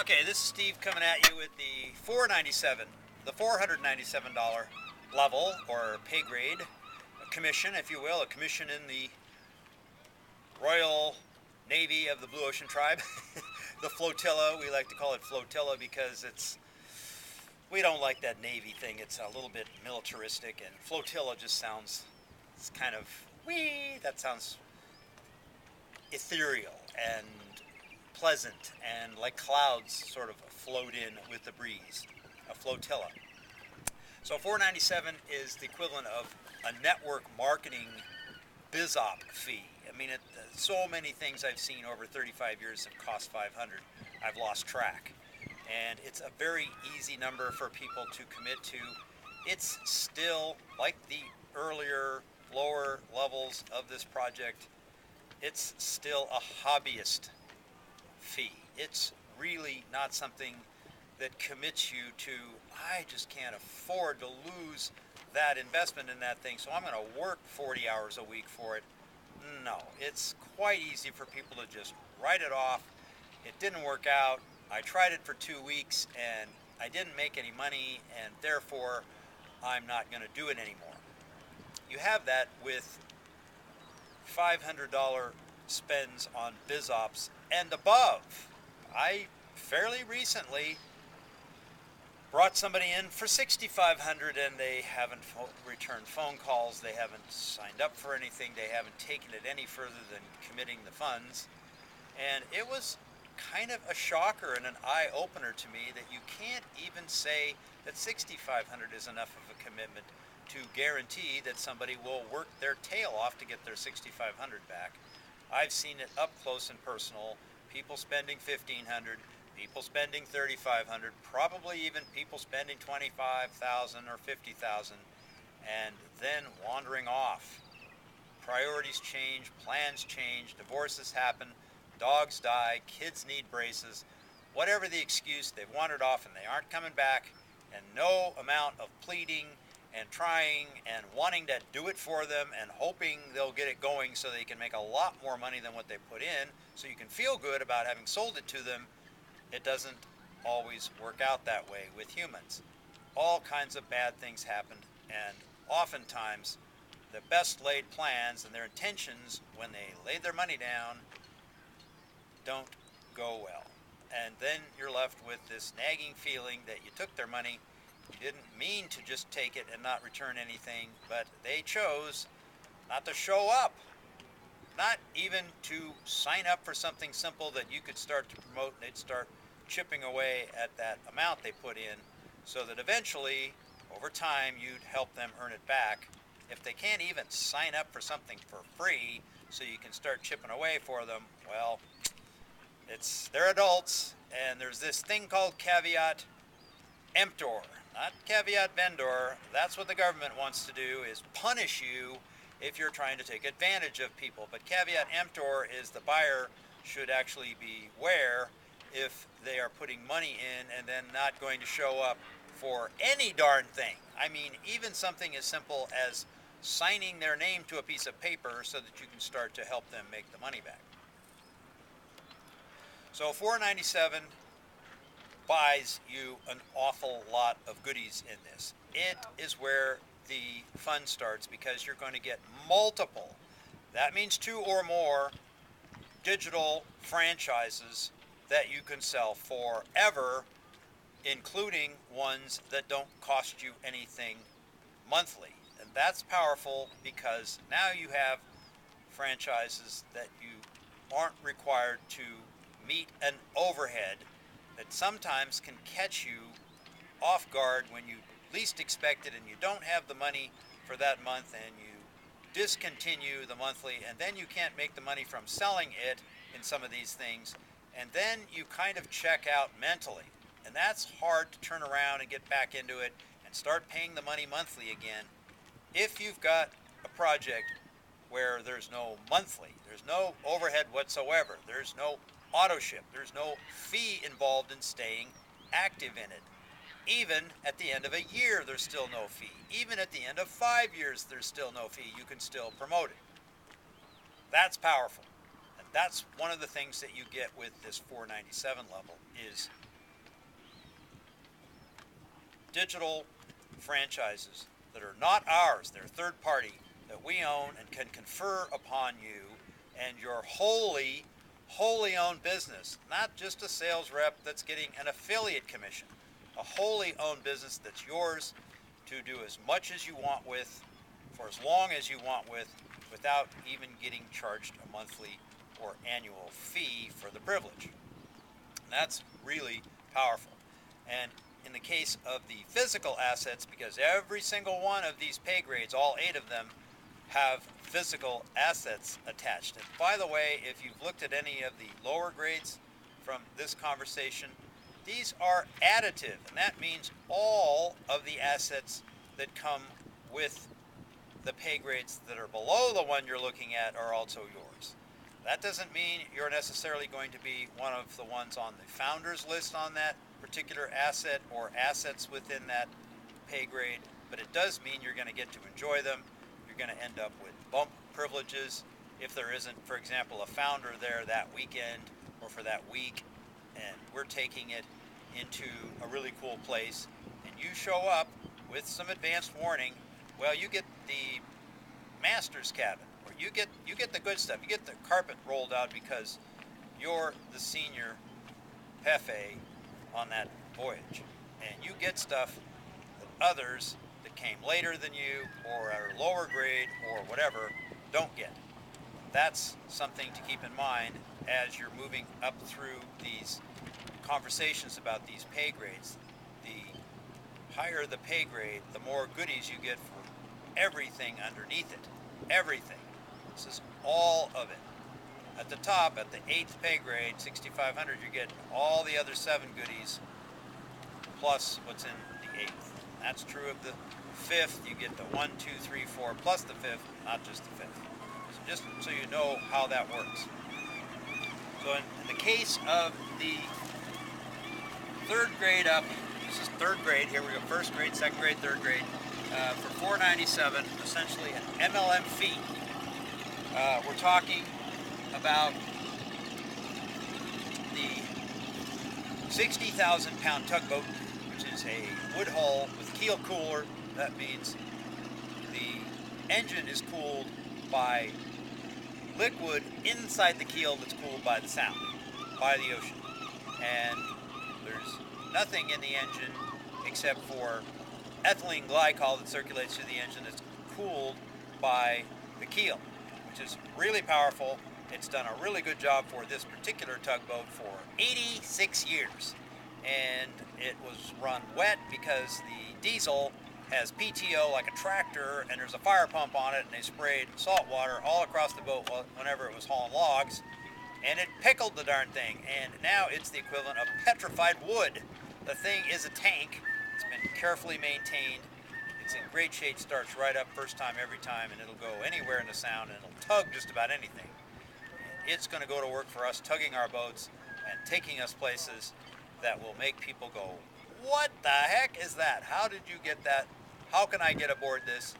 Okay, this is Steve coming at you with the $497 level or pay grade, a commission, if you will, a commission in the Royal Navy of the Blue Ocean Tribe. The flotilla, we like to call it flotilla because we don't like that Navy thing. It's a little bit militaristic, and flotilla just sounds, it's kind of, that sounds ethereal and pleasant and like clouds sort of float in with the breeze, a flotilla. So 497 is the equivalent of a network marketing BizOp fee. I mean, so many things I've seen over 35 years have cost 500. I've lost track. And it's a very easy number for people to commit to. It's still, like the earlier, lower levels of this project, it's still a hobbyist fee. It's really not something that commits you to, I just can't afford to lose that investment in that thing, so I'm going to work 40 hours a week for it. No, it's quite easy for people to just write it off. It didn't work out. I tried it for 2 weeks and I didn't make any money, and therefore I'm not going to do it anymore. You have that with $500 spends on BizOps and above. I fairly recently brought somebody in for $6,500 and they haven't returned phone calls, they haven't signed up for anything, they haven't taken it any further than committing the funds. And it was kind of a shocker and an eye-opener to me that you can't even say that $6,500 is enough of a commitment to guarantee that somebody will work their tail off to get their $6,500 back. I've seen it up close and personal, people spending $1,500, people spending $3,500, probably even people spending $25,000 or $50,000, and then wandering off. Priorities change, plans change, divorces happen, dogs die, kids need braces, whatever the excuse, they've wandered off and they aren't coming back, and no amount of pleading and trying and wanting to do it for them and hoping they'll get it going so they can make a lot more money than what they put in, so you can feel good about having sold it to them. It doesn't always work out that way with humans. All kinds of bad things happen, and oftentimes the best laid plans and their intentions when they lay their money down don't go well. And then you're left with this nagging feeling that you took their money, you didn't mean to just take it and not return anything, but they chose not to show up, not even to sign up for something simple that you could start to promote, and they'd start chipping away at that amount they put in, so that eventually, over time, you'd help them earn it back. If they can't even sign up for something for free so you can start chipping away for them, well, they're adults, and there's this thing called caveat emptor, not caveat vendor. That's what the government wants to do, is punish you if you're trying to take advantage of people. But caveat emptor is the buyer should actually beware if they are putting money in and then not going to show up for any darn thing. I mean, even something as simple as signing their name to a piece of paper so that you can start to help them make the money back. So $497 buys you an awful lot of goodies in this. It is where the fun starts, because you're going to get multiple, that means 2 or more, digital franchises that you can sell forever, including ones that don't cost you anything monthly. And that's powerful, because now you have franchises that you aren't required to meet an overhead that sometimes can catch you off guard when you least expect it and you don't have the money for that month and you discontinue the monthly, and then you can't make the money from selling it in some of these things, and then you kind of check out mentally, and that's hard to turn around and get back into it and start paying the money monthly again. If you've got a project where there's no monthly, there's no overhead whatsoever, there's no auto ship, there's no fee involved in staying active in it. Even at the end of a year, there's still no fee. Even at the end of 5 years, there's still no fee. You can still promote it. That's powerful. And that's one of the things that you get with this 497 level is digital franchises that are not ours, they're third party, that we own and can confer upon you and your wholly owned business, not just a sales rep that's getting an affiliate commission, a wholly owned business that's yours to do as much as you want with, for as long as you want with, without even getting charged a monthly or annual fee for the privilege. And that's really powerful. And in the case of the physical assets, because every single one of these pay grades, all 8 of them, have physical assets attached. And by the way, if you've looked at any of the lower grades from this conversation, these are additive, and that means all of the assets that come with the pay grades that are below the one you're looking at are also yours. That doesn't mean you're necessarily going to be one of the ones on the founders list on that particular asset or assets within that pay grade, but it does mean you're going to get to enjoy them. You're going to end up with bump privileges if there isn't, for example, a founder there that weekend or for that week, and we're taking it into a really cool place, and you show up with some advanced warning. Well, you get the master's cabin, or you get the good stuff. You get the carpet rolled out because you're the senior jefe on that voyage, and you get stuff that others that came later than you or are lower grade or whatever don't get. That's something to keep in mind as you're moving up through these conversations about these pay grades. The higher the pay grade, the more goodies you get for everything underneath it. Everything. This is all of it. At the top, at the 8th pay grade, 6,500, you get all the other 7 goodies plus what's in the 8th. That's true of the 5th. You get the 1, 2, 3, 4 plus the 5th, not just the 5th. So just so you know how that works. So in the case of the 3rd grade up, this is 3rd grade, here we go, 1st grade, 2nd grade, 3rd grade, for 497, essentially an MLM fee. We're talking about the 60,000 pound tugboat, which is a wood hull with keel cooler. That means the engine is cooled by liquid inside the keel that's cooled by the sound, by the ocean. And there's nothing in the engine except for ethylene glycol that circulates through the engine that's cooled by the keel, which is really powerful. It's done a really good job for this particular tugboat for 86 years. And it was run wet because the diesel has PTO like a tractor, and there's a fire pump on it, and they sprayed salt water all across the boat whenever it was hauling logs, and it pickled the darn thing, and now it's the equivalent of petrified wood. The thing is a tank. It's been carefully maintained. It's in great shape, starts right up first time every time, and it'll go anywhere in the sound, and it'll tug just about anything. And it's going to go to work for us, tugging our boats and taking us places that will make people go, what the heck is that? How did you get that? How can I get aboard this?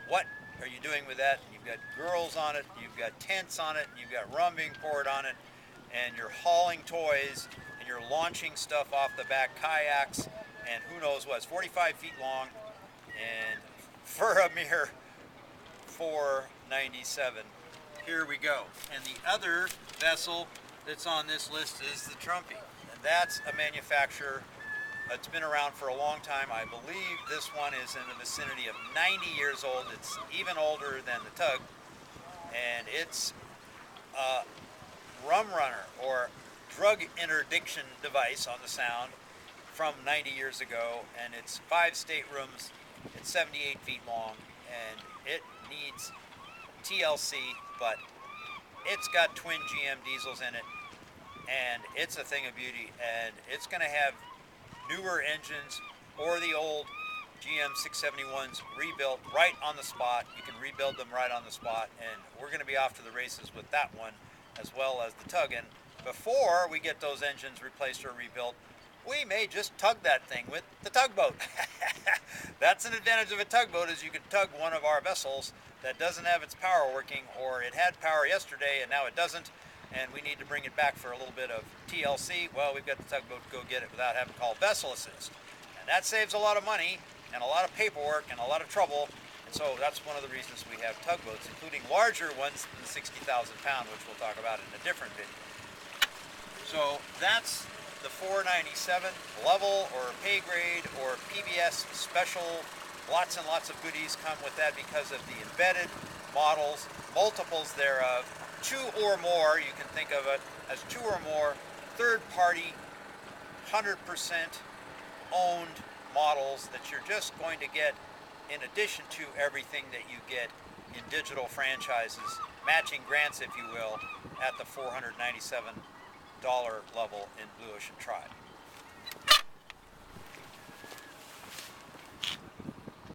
What are you doing with that? You've got girls on it, you've got tents on it, you've got rum being poured on it, and you're hauling toys, and you're launching stuff off the back, kayaks, and who knows what. It's 45 feet long, and for a mere $497. Here we go. And the other vessel that's on this list is the Trumpy. And that's a manufacturer that's been around for a long time. I believe this one is in the vicinity of 90 years old. It's even older than the Tug. And it's a rumrunner, or drug interdiction device on the Sound, from 90 years ago. And it's 5 staterooms. It's 78 feet long. And it needs TLC, but it's got twin GM diesels in it. And it's a thing of beauty. And it's going to have newer engines or the old GM 671s rebuilt right on the spot. You can rebuild them right on the spot, and we're going to be off to the races with that one as well as the Tug. And before we get those engines replaced or rebuilt, we may just tug that thing with the tugboat. That's an advantage of a tugboat, is you can tug one of our vessels that doesn't have its power working, or it had power yesterday and now it doesn't, and we need to bring it back for a little bit of TLC, well, we've got the tugboat to go get it without having to call vessel assist. And that saves a lot of money and a lot of paperwork and a lot of trouble. And so that's one of the reasons we have tugboats, including larger ones than 60,000 pound, which we'll talk about in a different video. So that's the 497 level or pay grade or PBS special. Lots and lots of goodies come with that because of the embedded models, multiples thereof, 2 or more. You can think of it as 2 or more third-party, 100% owned models that you're just going to get in addition to everything that you get in digital franchises, matching grants, if you will, at the $497 level in Blue Ocean Tribe.